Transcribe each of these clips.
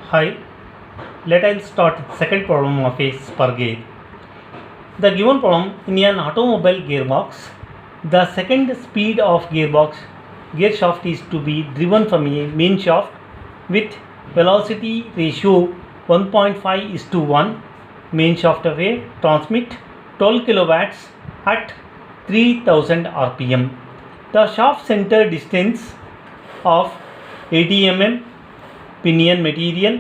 Hi, let us start second problem of a spur gear. The given problem in an automobile gearbox, the second speed of gearbox gear shaft is to be driven from a main shaft with velocity ratio 1.5:1. Main shaft of a transmit 12 kilowatts at 3000 rpm. The shaft center distance of 80 mm. Pinion material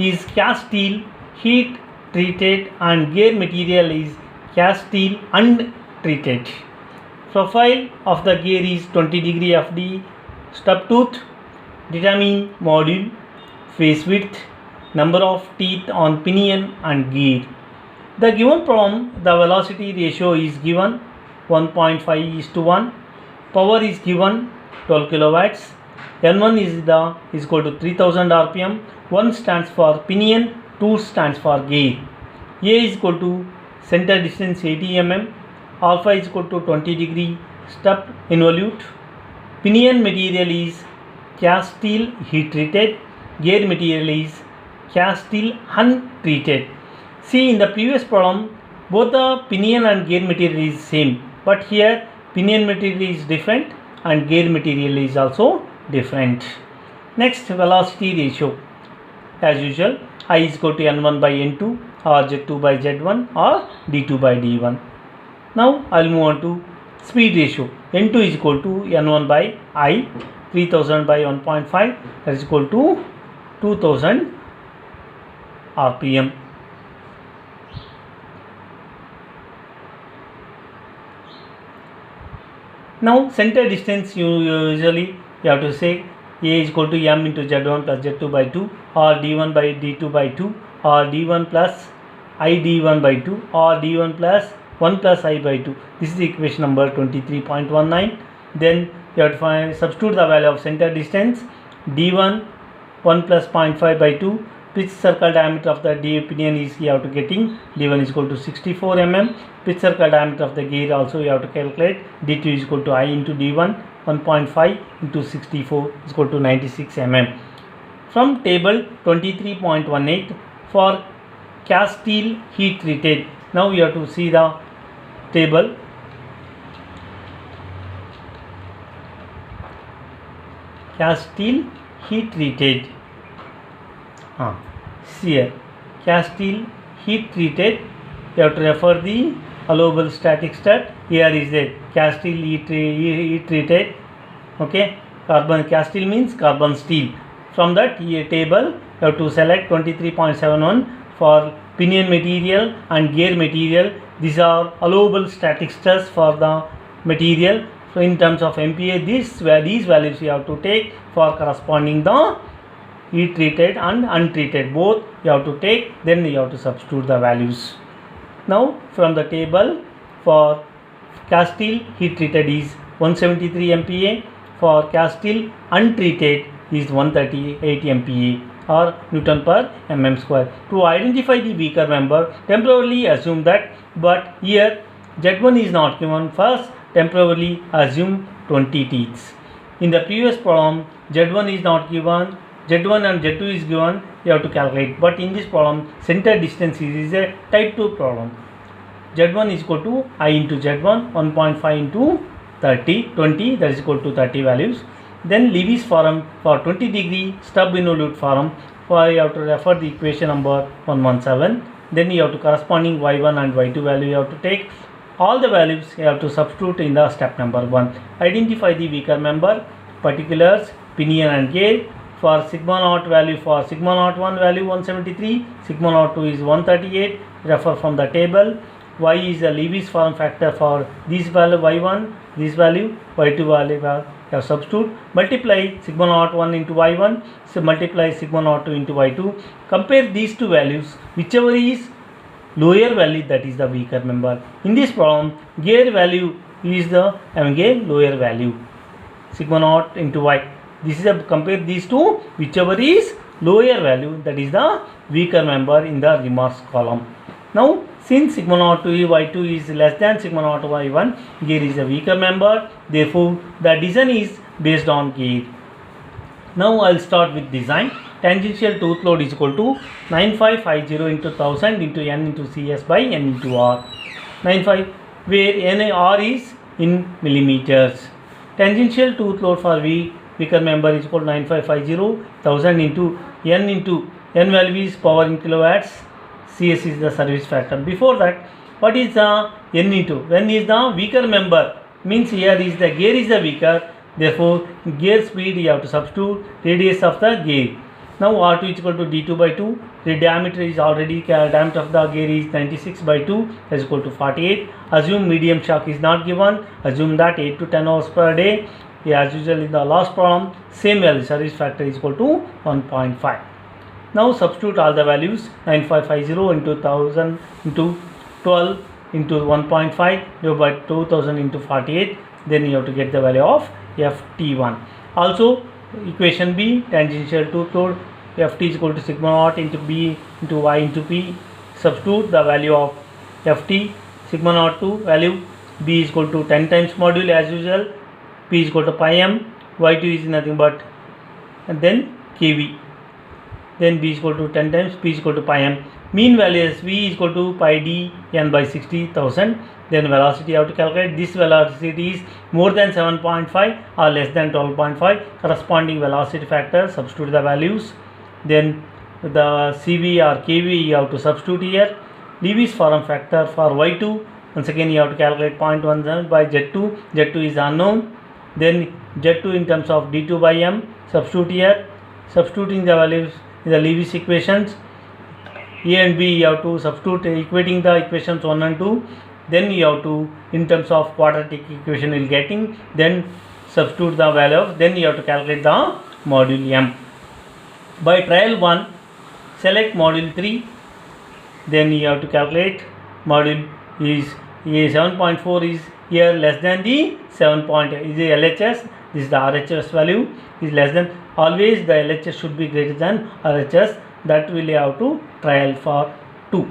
is cast steel heat treated and gear material is cast steel untreated. Profile of the gear is 20 degree of the stub tooth. Determine module, face width, number of teeth on pinion and gear. The given problem, the velocity ratio is given 1.5:1. Power is given 12 kilowatts. N1 is equal to 3000 rpm. 1 stands for pinion, 2 stands for gear. A is equal to center distance 80 mm. Alpha is equal to 20 degree stub involute. Pinion material is cast steel heat treated. Gear material is cast steel untreated. See, in the previous problem, both the pinion and gear material is same, but here pinion material is different and gear material is also different. Next, velocity ratio. As usual, I is equal to n1 by n2 or z2 by z1 or d2 by d1. Now I will move on to speed ratio. N2 is equal to n1 by I, 3000 by 1.5, that is equal to 2000 rpm. Now center distance, usually you have to say A is equal to m into z1 plus z2 by 2 or d1 by d2 by 2 or d1 plus I d1 by 2 or d1 plus 1 plus I by 2. This is the equation number 23.19. Then you have to substitute the value of center distance. D1 1 plus 0.5 by 2. Pitch circle diameter of the D pinion is you have to getting D1 is equal to 64 mm. Pitch circle diameter of the gear also you have to calculate. D2 is equal to I into D1. 1.5 into 64 is equal to 96 mm. From table 23.18 for cast steel heat treated. Now you have to see the table. Cast steel heat treated. See here, cast steel heat treated. You have to refer the allowable static stat. Here is the cast steel heat treated. Okay, carbon cast steel means carbon steel. From that table, you have to select 23.71 for pinion material and gear material. These are allowable static stress for the material. So in terms of MPa, these values you have to take for corresponding the heat treated and untreated, both you have to take, then you have to substitute the values. Now from the table, for cast steel heat treated is 173 MPa, for cast steel untreated is 138 MPa or Newton per mm square. To identify the weaker member, temporarily assume that, but here Z1 is not given. First, temporarily assume 20 teeth. In the previous problem, Z1 is not given, Z1 and Z2 is given, you have to calculate. But in this problem, center distance is a type 2 problem. Z1 is equal to I into Z1, 1.5 into 20, that is equal to 30 values. Then Levy's form for 20 degree stub involute form, for you have to refer the equation number 117. Then you have to corresponding y1 and y2 value you have to take. All the values you have to substitute in the step number 1. Identify the weaker member, particulars, pinion and gear. For sigma naught value, for sigma naught 1 value 173, sigma naught 2 is 138, refer from the table. Y is the Levy's form factor for this value y1, this value, y2 value you have substitute, multiply sigma naught 1 into y1, so multiply sigma naught 2 into y2, compare these two values, whichever is lower value, that is the weaker member. In this problem, gear value is the lower value, sigma naught into y. This is a compare these two, whichever is lower value, that is the weaker member in the remarks column. Now since sigma naught to y2 is less than sigma naught y1, gear is a weaker member, therefore the decision is based on gear. Now I'll start with design. Tangential tooth load is equal to 9550 into 1000 into n into cs by n into r. 95 where n r is in millimeters. Tangential tooth load for weaker member is equal to 9550 1000 into n value is power in kilowatts, cs is the service factor. Before that, what is the n into? N is the weaker member, means here is the gear is the weaker, therefore gear speed you have to substitute radius of the gear. Now r2 is equal to d2 by 2. The diameter is already diameter of the gear is 96 by 2 is equal to 48. Assume medium shock is not given. Assume that 8 to 10 hours per day. As usual in the last problem, same value, service factor is equal to 1.5. Now substitute all the values. 9550 into 1000 into 12 into 1.5 divided by 2000 into 48. Then you have to get the value of ft1. Also equation B, tangential tooth load, ft is equal to sigma naught into b into y into p. Substitute the value of ft, sigma naught to value, b is equal to 10 times module as usual, p is equal to pi m, y2 is nothing but and then kV, then b is equal to 10 times, p is equal to pi m. Mean value is v is equal to pi d n by 60,000. Then velocity you have to calculate. This velocity is more than 7.5 or less than 12.5. Corresponding velocity factor, substitute the values. Then the CV or KV you have to substitute here. Lewis form factor for y2. Once again you have to calculate 0.17 by z2. Z2 is unknown. Then z2 in terms of d2 by m. Substitute here. Substituting the values in the Lewis equations. A and B you have to substitute, equating the equations 1 and 2. Then you have to, in terms of quadratic equation you will getting, then substitute the value of, then you have to calculate the module m. By trial 1, select module 3, then you have to calculate module is 7.4 is here less than the 7 point is the LHS, this is the RHS value is less than, always the LHS should be greater than RHS, that will you have to trial for 2.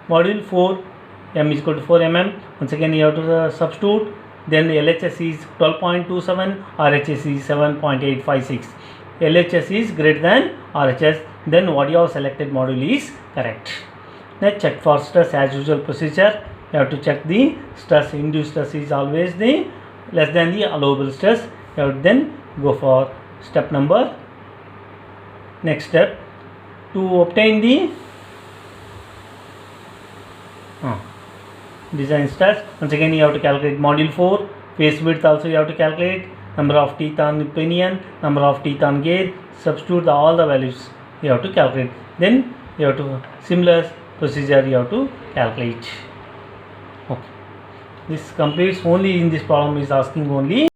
Module 4, m is equal to 4 mm. Once again you have to substitute. Then LHS is 12.27, RHS is 7.856. LHS is greater than RHS, then what you have selected module is correct. Now check for stress as usual procedure. You have to check the stress. Induced stress is always the less than the allowable stress. You have to then go for step number. Next step, to obtain the design stress, once again you have to calculate module 4. Face width also you have to calculate, number of teeth on pinion, number of teeth on gear, substitute all the values you have to calculate. Then you have to similar procedure you have to calculate. Okay, this completes only in this problem is asking only